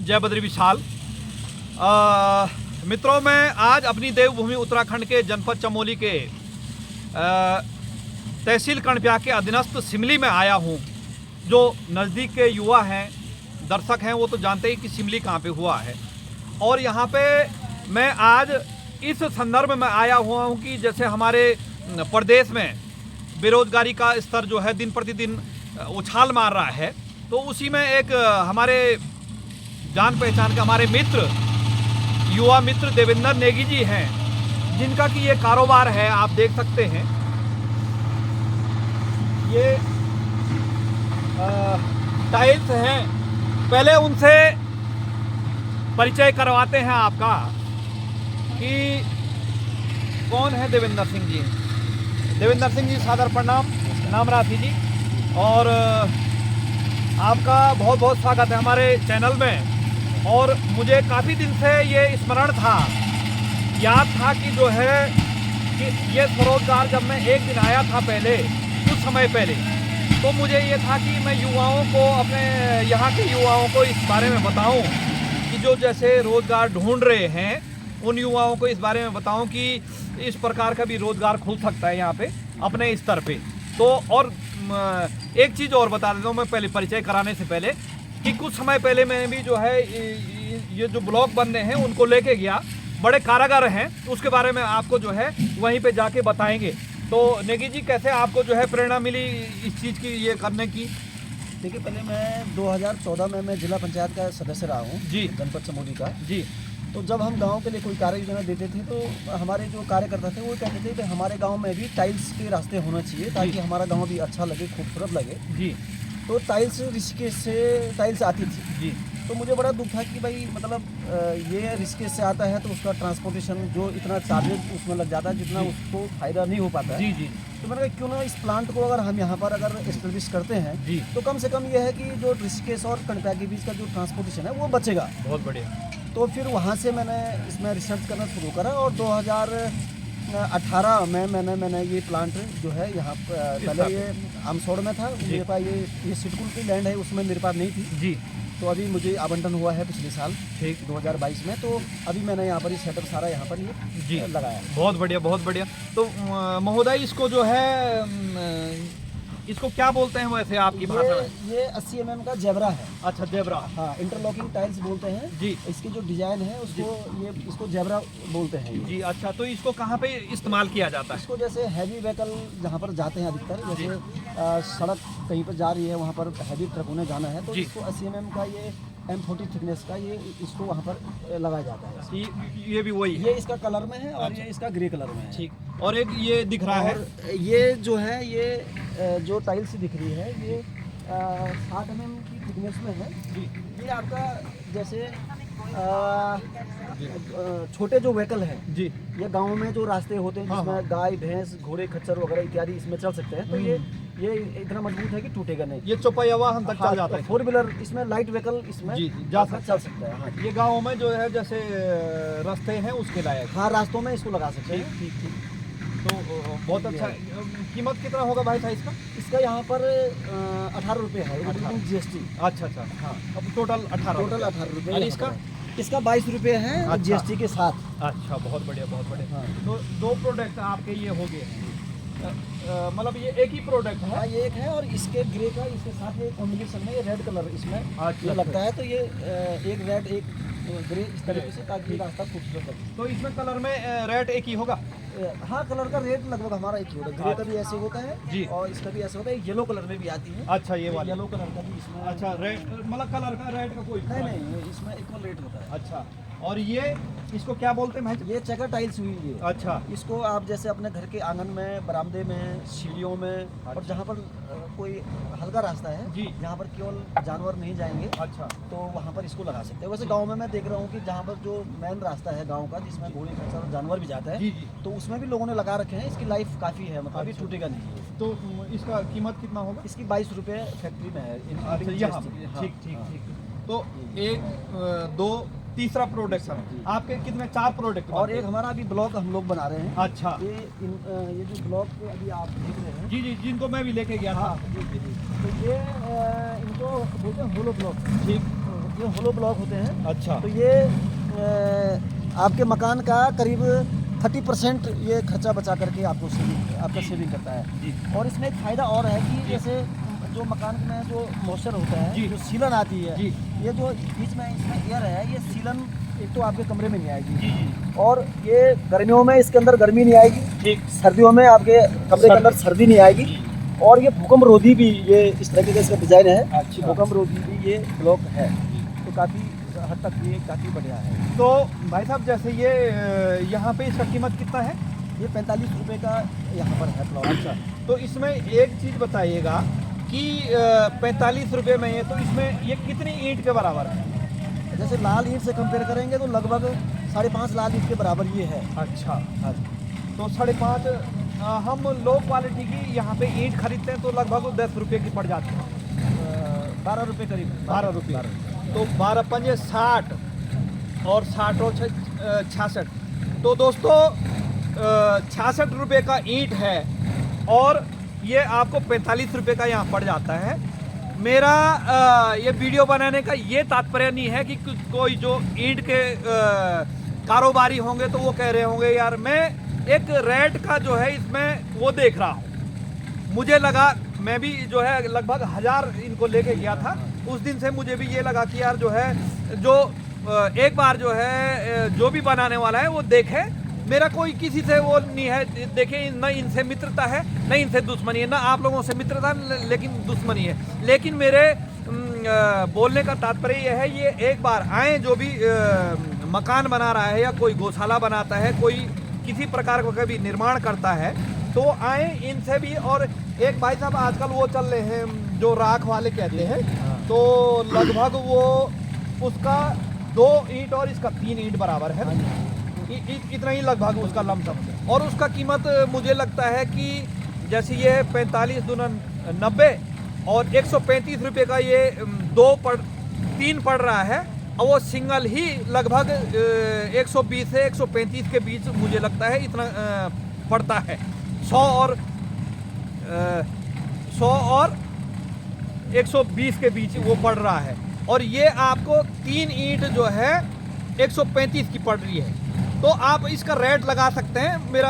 जय बद्री विशाल। मित्रों, मैं आज अपनी देवभूमि उत्तराखंड के जनपद चमोली के तहसील कर्णप्याग के अधीनस्थ सिमली में आया हूँ। जो नज़दीक के युवा हैं, दर्शक हैं, वो तो जानते ही कि सिमली कहाँ पे हुआ है। और यहाँ पे मैं आज इस संदर्भ में आया हुआ हूँ कि जैसे हमारे प्रदेश में बेरोजगारी का स्तर जो है दिन प्रतिदिन उछाल मार रहा है, तो उसी में एक हमारे जान पहचान के हमारे मित्र, युवा मित्र देवेंद्र नेगी जी हैं, जिनका कि ये कारोबार है। आप देख सकते हैं ये टाइल्स हैं। पहले उनसे परिचय करवाते हैं आपका कि कौन है देवेंद्र सिंह जी। देवेंद्र सिंह जी, सादर प्रणाम। नाम राशि जी, और आपका बहुत बहुत स्वागत है हमारे चैनल में। और मुझे काफ़ी दिन से ये स्मरण था, याद था कि जो है कि ये स्वरोजगार जब मैं एक दिन आया था पहले, कुछ समय पहले, तो मुझे ये था कि मैं युवाओं को, अपने यहाँ के युवाओं को इस बारे में बताऊं कि जो जैसे रोज़गार ढूंढ रहे हैं, उन युवाओं को इस बारे में बताऊं कि इस प्रकार का भी रोज़गार खुल सकता है यहाँ पे अपने स्तर पे। तो और एक चीज़ और बता देता हूँ मैं पहले, परिचय कराने से पहले, कि कुछ समय पहले मैं भी जो है ये जो ब्लॉक बनने हैं उनको लेके गया। बड़े कारीगर हैं, तो उसके बारे में आपको जो है वहीं पे जाके बताएंगे। तो नेगी जी, कैसे आपको जो है प्रेरणा मिली इस चीज़ की, ये करने की? देखिए, पहले मैं 2014 में मैं जिला पंचायत का सदस्य रहा हूँ जी, जनपद चमोली का जी। तो जब हम गांव के लिए कोई कार्य योजना देते थे, तो हमारे जो कार्यकर्ता थे वो कहते थे कि हमारे गांव में भी टाइल्स के रास्ते होना चाहिए, ताकि हमारा गांव भी अच्छा लगे, खूबसूरत लगे जी। तो टाइल्स ऋषिकेश से टाइल्स आती थी जी। तो मुझे बड़ा दुख था कि भाई मतलब ये ऋषिकेश से आता है तो उसका ट्रांसपोर्टेशन जो इतना चार्जेस उसमें लग जाता है, जितना उसको फायदा नहीं हो पाता है जी जी। तो मैंने कहा क्यों ना इस प्लांट को अगर हम यहाँ पर अगर एस्टेब्लिश करते हैं जी, तो कम से कम ये है कि जो ऋषिकेश और कर्णप्याग के बीच का जो ट्रांसपोर्टेशन है वो बचेगा। बहुत बढ़िया। तो फिर वहाँ से मैंने इसमें रिसर्च करना शुरू करा, और 2018 में मैंने ये प्लांट जो है यहाँ पहले ये आमसोड़ में था मेरे पास, ये सिडकुल की लैंड है, उसमें मेरे पास नहीं थी जी। तो अभी मुझे आवंटन हुआ है पिछले साल, ठीक 2022 में। तो अभी मैंने यहाँ पर ये सेटअप सारा यहाँ पर ये जी लगाया। बहुत बढ़िया, बहुत बढ़िया। तो महोदय, इसको जो है इसको क्या बोलते हैं वैसे आपकी भाषा में? ये 80 mm का जेब्रा है। अच्छा, जेब्रा। हाँ, इंटरलॉकिंग टाइल्स बोलते हैं जी। इसकी जो डिजाइन है उसको इसको जेब्रा बोलते हैं जी। अच्छा, तो इसको कहाँ पे इस्तेमाल किया जाता है? इसको जैसे हैवी व्हीकल जहाँ पर जाते हैं अधिकतर, जैसे सड़क कहीं पर जा रही है, वहाँ पर हैवी ट्रकों ने जाना है, तो इसको 80 mm का ये M40 थिकनेस का ये इसको वहाँ पर लगाया जाता है। ये भी वही है? ये इसका कलर में है, और ये इसका ग्रे कलर में है। ठीक। और एक ये दिख रहा है, ये जो है ये जो टाइल्स दिख रही है ये 60 mm की थिकनेस में है जी। ये आपका जैसे छोटे जो व्हीकल है जी, ये गांव में जो रास्ते होते हैं जिसमें गाय भैंस घोड़े खच्चर वगैरह इत्यादि इसमें चल सकते हैं, तो ये इतना मजबूत है कि टूटेगा नहीं। ये चौपाया वाहन तक चल जाता है। 4 व्हीलर इसमें लाइट व्हीकल इसमें जी चल सकता है। हाँ, ये गाँव में जो है जैसे रास्ते हैं उसके लायक। हाँ, रास्तों में इसको लगा सकते हैं। ठीक ठीक। तो बहुत अच्छा। कीमत कितना होगा भाई साहब इसका? इसका यहाँ पर 18 रुपये है, GST। अच्छा अच्छा। हाँ, अब टोटल 18 रुपये। इसका 22 रुपये है GST के साथ। अच्छा, बहुत बढ़िया, बहुत बढ़िया। हाँ। तो 2 प्रोडक्ट आपके ये हो गए, मतलब ये एक ही प्रोडक्ट है? हाँ, ये एक है, और इसके ग्रे का इसके साथ ये कॉम्बिनेशन में ये रेड कलर इसमें ये लगता है, तो ये एक रेड एक ग्रे इस तरीके से, ताकि रास्ता खूबसूरत लगे। तो इसमें कलर में रेड एक ही होगा? हाँ, कलर का रेट लगभग हमारा एक ही होगा। ग्रे का भी ऐसे होता है जी, और इसका भी ऐसे होता है। येलो कलर में भी आती है। अच्छा, ये वाला येलो कलर का भी इसमें। अच्छा, रेड मतलब कलर का रेड का कोई नहीं, इसमें इक्वल रेट होता है। अच्छा, और ये इसको क्या बोलते हैं भाई? ये चेकर टाइल्स हुई ये। अच्छा। इसको आप जैसे अपने घर के आंगन में, बरामदे में, सीढ़ियों में, और जहाँ पर कोई हल्का रास्ता है जी, जहाँ पर केवल जानवर नहीं जाएंगे, अच्छा, तो वहाँ पर इसको लगा सकते हैं। वैसे गांव में मैं देख रहा हूँ कि जहाँ पर जो मेन रास्ता है गांव का, जिसमें घोड़े खच्चर और जानवर भी जाता है जी, तो उसमें भी लोगों ने लगा रखे हैं। इसकी लाइफ काफ़ी है, मतलब अभी टूटेगा नहीं। तो इसका कीमत कितना होगा? इसकी 22 रुपये फैक्ट्री में है। ठीक ठीक ठीक। तो 1 2 तीसरा प्रोडक्ट सर, आपके कितने? 4 प्रोडक्ट। और एक हमारा अभी ब्लॉक हम लोग बना रहे हैं। अच्छा। ये जो ब्लॉक अभी आप देख रहे हैं जी जी, जिनको मैं भी लेके गया था। तो ये इनको बोलते हैं होलो ब्लॉक। ठीक। ये होलो ब्लॉक होते हैं। अच्छा तो ये आपके मकान का करीब 30% ये खर्चा बचा करके आपको आपका सेविंग करता है। जी और इसमें एक फ़ायदा और है कि जैसे जो मकान में जो मॉइस्चर होता जी। है, जो सीलन आती है, जी ये जो बीच में इसमें एयर है, ये सीलन एक तो आपके कमरे में नहीं आएगी, जी जी और ये गर्मियों में इसके अंदर गर्मी नहीं आएगी, ठीक सर्दियों में आपके कमरे के अंदर सर्दी नहीं आएगी, और ये भूकंप रोधी भी, ये इस तरीके का इसका डिज़ाइन है कि अच्छा। भूकंप रोधी भी ये ब्लॉक है। तो काफ़ी हद तक ये काफ़ी बढ़िया है। तो भाई साहब जैसे ये यहाँ पे इसका कीमत कितना है? ये 45 रुपये का यहाँ पर है प्लॉट। अच्छा तो इसमें एक चीज़ बताइएगा कि 45 रुपये में ये, तो इसमें ये कितनी ईंट के बराबर है? जैसे लाल ईंट से कंपेयर करेंगे तो लगभग 5.5 लाल ईंट के बराबर ये है। अच्छा हाँ, तो 5.5 हम लो क्वालिटी की यहाँ पे ईंट खरीदते हैं तो लगभग 10 रुपये की पड़ जाती है। 12 रुपये करीब, 12 रुपये। तो 12 पंजे 60 और 60 और 66। तो दोस्तों 66 रुपये का ईंट है और ये आपको 45 रुपये का यहाँ पड़ जाता है। मेरा ये वीडियो बनाने का ये तात्पर्य नहीं है कि कोई जो ईंट के कारोबारी होंगे तो वो कह रहे होंगे यार मैं एक रेट का जो है इसमें वो देख रहा हूँ। मुझे लगा, मैं भी जो है लगभग 1000 इनको लेके गया था, उस दिन से मुझे भी ये लगा कि यार जो है जो एक बार जो है जो भी बनाने वाला है वो देखे। मेरा कोई किसी से वो नहीं है, देखें न इनसे मित्रता है न इनसे दुश्मनी है, ना आप लोगों से मित्रता लेकिन दुश्मनी है। लेकिन मेरे बोलने का तात्पर्य यह है, ये एक बार आए जो भी मकान बना रहा है या कोई गौशाला बनाता है, कोई किसी प्रकार का कभी निर्माण करता है तो आए इनसे भी। और एक भाई साहब आजकल वो चल रहे हैं जो राख वाले कहते हैं, तो लगभग वो उसका 2 ईंट और इसका 3 ईंट बराबर है, इतना ही लगभग उसका लमसम। और उसका कीमत मुझे लगता है कि जैसे ये 45 दूना 90 और 135 रुपये का ये 3 पड़ रहा है, और वो सिंगल ही लगभग 120 से 135 के बीच मुझे लगता है इतना पड़ता है। 100 और 120 के बीच वो पड़ रहा है। और ये आपको 3 ईंट जो है 135 की पड़ रही है। तो आप इसका रेट लगा सकते हैं मेरा।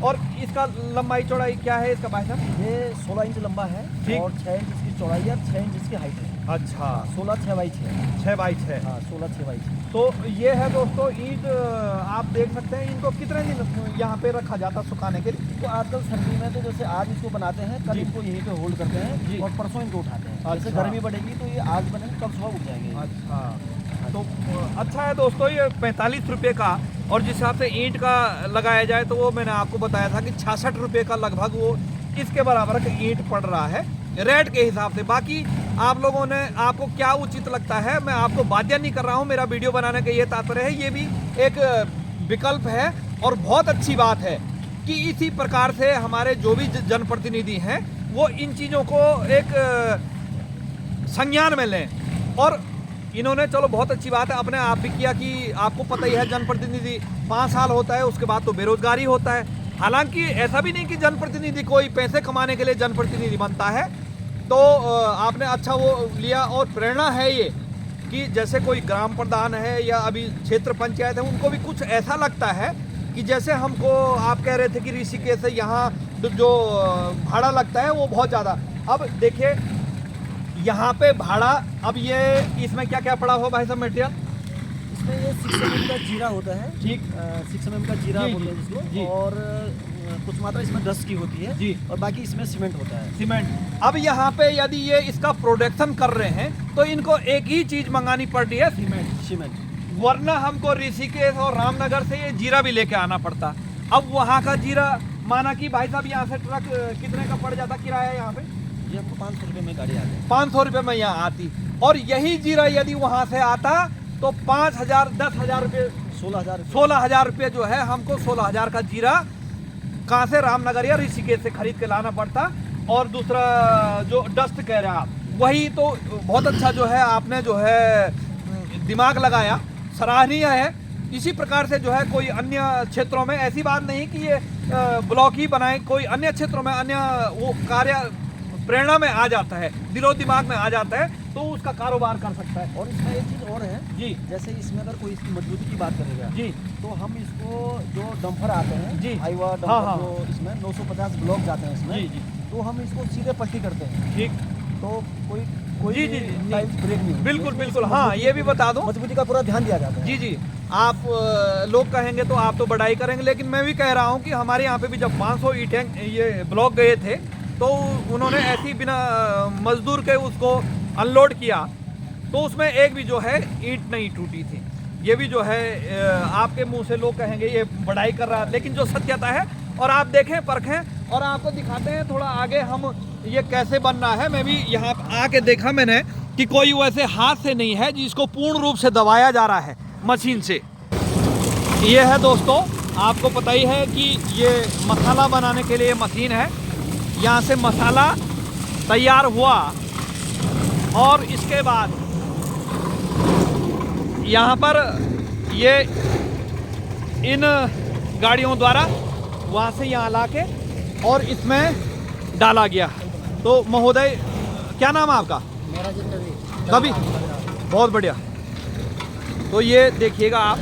और इसका लंबाई चौड़ाई क्या है इसका भाई साहब? ये 16 इंच लंबा है ठीक। और 6 इंच इसकी चौड़ाई है, 6 इंच इसकी हाइट है। अच्छा 16 6 बाई 6। 6 बाई 6। हाँ 16 6 बाई 6। तो ये है दोस्तों ईंट, आप देख सकते हैं इनको कितने दिन यहाँ पे रखा जाता है सुखाने के लिए। तो आजकल सर्दी में तो जैसे आज इसको बनाते हैं, कल जी। इनको यहीं पे होल्ड करते जी। हैं और परसों इनको उठाते हैं। जैसे अच्छा। गर्मी बढ़ेगी तो ये आज बनेंगे, कल सुबह उठ जाएंगे। अच्छा तो अच्छा है दोस्तों ये 45 रुपये का। और जिस हिसाब से ईंट का लगाया जाए तो वो मैंने आपको बताया था कि 66 रुपये का लगभग वो इसके बराबर का ईंट पड़ रहा है रेट के हिसाब से। बाकी आप लोगों ने, आपको क्या उचित लगता है, मैं आपको बाध्य नहीं कर रहा हूँ। मेरा वीडियो बनाने का ये तात्पर्य है, ये भी एक विकल्प है और बहुत अच्छी बात है कि इसी प्रकार से हमारे जो भी जनप्रतिनिधि हैं वो इन चीज़ों को एक संज्ञान में लें। और इन्होंने चलो बहुत अच्छी बात है, अपने आप भी किया कि आपको पता ही है जनप्रतिनिधि 5 साल होता है, उसके बाद तो बेरोजगारी होता है। हालांकि ऐसा भी नहीं कि जनप्रतिनिधि कोई पैसे कमाने के लिए जनप्रतिनिधि बनता है। तो आपने अच्छा वो लिया और प्रेरणा है ये कि जैसे कोई ग्राम प्रधान है या अभी क्षेत्र पंचायत है, उनको भी कुछ ऐसा लगता है कि जैसे हमको आप कह रहे थे कि ऋषिकेश से यहाँ जो भाड़ा लगता है वो बहुत ज़्यादा। अब देखिए यहाँ पे भाड़ा, अब ये इसमें क्या क्या पड़ा हो भाई साहब मटेरियल? इसमें ये 6 mm का जीरा होता है। ठीक। 6 mm का जीरा जी, बोलते हैं जी, जिसको। जी। और कुछ मात्रा इसमें डस्ट की होती है जी। और बाकी इसमें सीमेंट होता है। सीमेंट। अब यहाँ पे यदि ये इसका प्रोडक्शन कर रहे हैं तो इनको एक ही चीज़ मंगानी पड़ रही है, सीमेंट। वरना हमको ऋषिकेश और रामनगर से ये जीरा भी लेके आना पड़ता। अब वहाँ का जीरा माना कि भाई साहब यहाँ से ट्रक कितने का पड़ जाता किराया यहाँ पे? ये हमको 500 रुपये में गाड़ी आती है। 500 रुपये में यहाँ आती। और यही जीरा यदि वहाँ से आता तो 5000 10,000 रुपये 16,000 रुपये जो है हमको 16,000 का जीरा कहाँ से, रामनगर या ऋषिकेश से खरीद के लाना पड़ता। और दूसरा जो डस्ट कह रहे हैं आप, वही तो बहुत अच्छा जो है आपने जो है दिमाग लगाया, सराहनीय है। इसी प्रकार से जो है कोई अन्य क्षेत्रों में ऐसी बात नहीं कि ये ब्लॉक ही बनाए, कोई अन्य क्षेत्रों में अन्य वो कार्य प्रेरणा में आ जाता है, दिलो दिमाग में आ जाता है तो उसका कारोबार कर सकता है। और इसमें एक चीज़ और है जी जैसे इसमें अगर कोई इसकी मजबूती की बात करेगा जी तो हम इसको जो डंपर आते हैं जी। हाईवा हाँ, डंपर हाँ। जो इसमें 950 ब्लॉक जाते हैं इसमें जी जी तो हम इसको सीधे पट्टी करते हैं ठीक। तो कोई कोई जी, जी, जी, टाइल्स ब्रेक नहीं होती। बिल्कुल इसमें बिल्कुल। इसकी हाँ मजबूती ये भी बता दूं। मजबूती का पूरा ध्यान दिया जाता है। जी जी। आप लोग कहेंगे तो आप तो बड़ाई करेंगे, लेकिन मैं भी कह रहा हूँ कि हमारे यहाँ पे भी जब 500 ईंटें ये ब्लॉक गए थे तो उन्होंने ऐसी बिना मजदूर के उसको अनलोड किया तो उसमें एक भी जो है ईंट नहीं टूटी थी। ये भी जो है आपके मुंह से लोग कहेंगे ये बड़ाई कर रहा है, लेकिन जो सत्यता है और आप देखें परखें और आपको दिखाते हैं थोड़ा आगे हम ये कैसे बन रहा है। मैं भी यहाँ आके देखा मैंने कि कोई वैसे हाथ से नहीं है जिसको पूर्ण रूप से दबाया जा रहा है मशीन से। ये है दोस्तों, आपको पता ही है कि ये मसाला बनाने के लिए मशीन है। यहाँ से मसाला तैयार हुआ और इसके बाद यहाँ पर ये इन गाड़ियों द्वारा वहाँ से यहाँ लाके और इसमें डाला गया। तो महोदय क्या नाम है आपका? मेरा कभी बहुत बढ़िया। तो ये देखिएगा आप,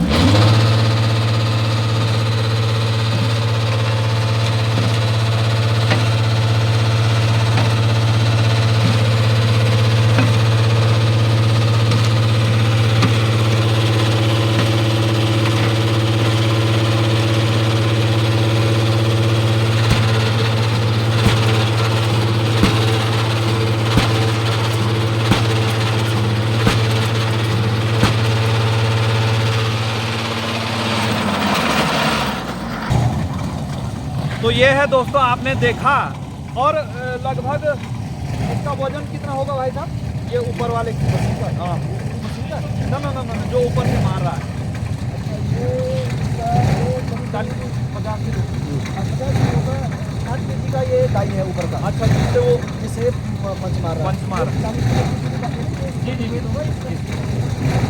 तो ये है दोस्तों, आपने देखा। और लगभग इसका वजन कितना होगा भाई साहब? ये ऊपर वाले की मशीन का? हाँ ना ना ना ना जो ऊपर से मार रहा है 50 किलो 60 kg का ये डाई है ऊपर का। अच्छा, जिससे वो जिसे पंच मार रहा है। पंच मार रहा है। जी जी जी।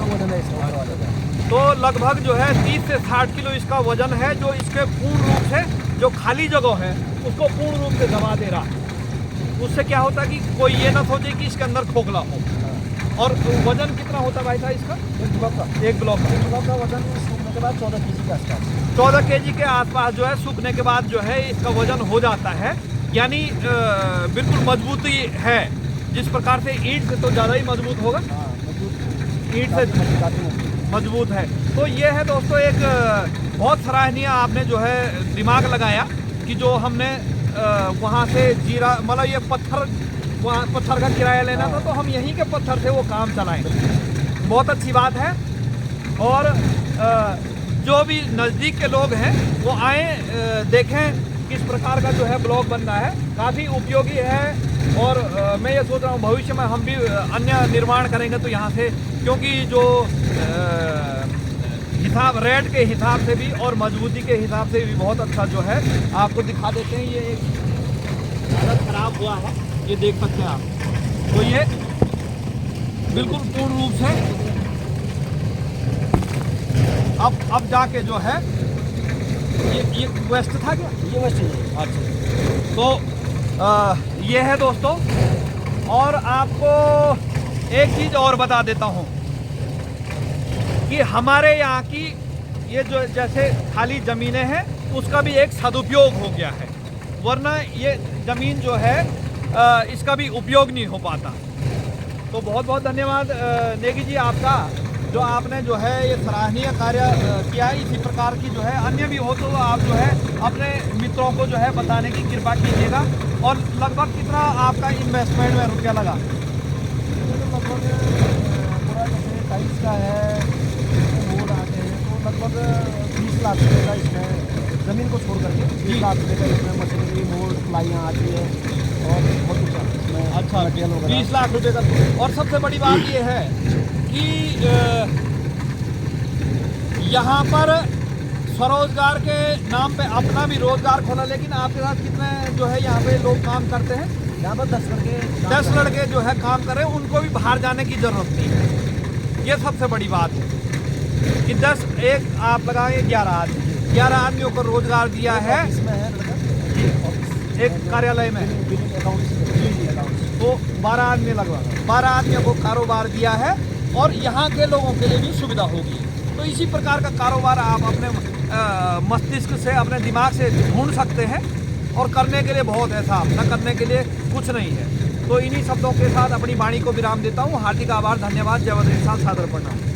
वजन है इसका ऊपर वाले का। तो लगभग जो है 30 से 60 किलो इसका वजन है, जो इसके पूर्ण रूप से जो खाली जगह है उसको पूर्ण रूप से दबा दे रहा है। उससे क्या होता है कि कोई ये ना सोचे कि इसके अंदर खोखला हो। और वजन कितना होता है भाई साहब इसका? एक ब्लॉक का एक ब्लॉक का वजन सूखने के बाद 14 kg के आसपास। 14 kg के आसपास जो है सूखने के बाद जो है इसका वजन हो जाता है। यानी बिल्कुल मजबूती है, जिस प्रकार से ईंट से तो ज़्यादा ही मजबूत होगा। हाँ, मजबूत ईंट से काफी मजबूत है। तो ये है दोस्तों एक बहुत सराहनीय आपने जो है दिमाग लगाया कि जो हमने वहाँ से जीरा मतलब ये वहाँ पत्थर का किराया लेना था तो हम यहीं के पत्थर से वो काम चलाएं। बहुत अच्छी बात है। और जो भी नज़दीक के लोग हैं वो आए देखें किस प्रकार का जो है ब्लॉक बन रहा है। काफ़ी उपयोगी है। और मैं ये सोच रहा हूँ भविष्य में हम भी अन्य निर्माण करेंगे तो यहाँ से, क्योंकि जो हिसाब रेट के हिसाब से भी और मजबूती के हिसाब से भी बहुत अच्छा जो है। आपको दिखा देते हैं, ये एक हालत ख़राब हुआ है, ये देख सकते हैं आप। तो ये बिल्कुल पूर्ण रूप से अब जाके जो है ये वेस्ट था क्या? ये वेस्ट है। अच्छा। तो ये है दोस्तों। और आपको एक चीज़ और बता देता हूँ कि हमारे यहाँ की ये जो जैसे खाली ज़मीनें हैं उसका भी एक सदुपयोग हो गया है, वरना ये ज़मीन जो है इसका भी उपयोग नहीं हो पाता। तो बहुत बहुत धन्यवाद नेगी जी आपका, जो आपने जो है ये सराहनीय कार्य किया है। इसी प्रकार की जो है अन्य भी हो तो आप जो है अपने मित्रों को जो है बताने की कृपा कीजिएगा। और लगभग कितना आपका इन्वेस्टमेंट में रुपया लगा? लगभग पूरा जैसे टाइल्स का है मोड़ आते हैं तो लगभग 20 लाख रुपये का इसमें ज़मीन को छोड़ करके 20 लाख रुपये का इसमें मशीनरी मोड़ प्लाइयाँ आती है और बहुत कुछ इसमें। अच्छा, मटेरियल वगैरह 20 लाख रुपए का। और सबसे बड़ी बात ये है कि यहाँ पर स्वरोजगार के नाम पे अपना भी रोजगार खोला, लेकिन आपके साथ कितने जो है यहाँ पे लोग काम करते हैं? यहाँ पर 10 लड़के जो है काम कर रहे हैं, उनको भी बाहर जाने की ज़रूरत नहीं है। ये सबसे बड़ी बात है कि 10 एक आप लगाएं 11 आदमियों को रोजगार दिया है। इसमें है एक कार्यालय में बिलिंग अकाउंट तो 12 आदमी लगभग 12 आदमियों को कारोबार दिया है और यहाँ के लोगों के लिए भी सुविधा होगी। तो इसी प्रकार का कारोबार आप अपने मस्तिष्क से, अपने दिमाग से ढूंढ सकते हैं और करने के लिए बहुत है साहब, न करने के लिए कुछ नहीं है। तो इन्हीं शब्दों के साथ अपनी वाणी को विराम देता हूँ। हार्दिक आभार, धन्यवाद, जय बद्री साहब, सादर प्रणाम।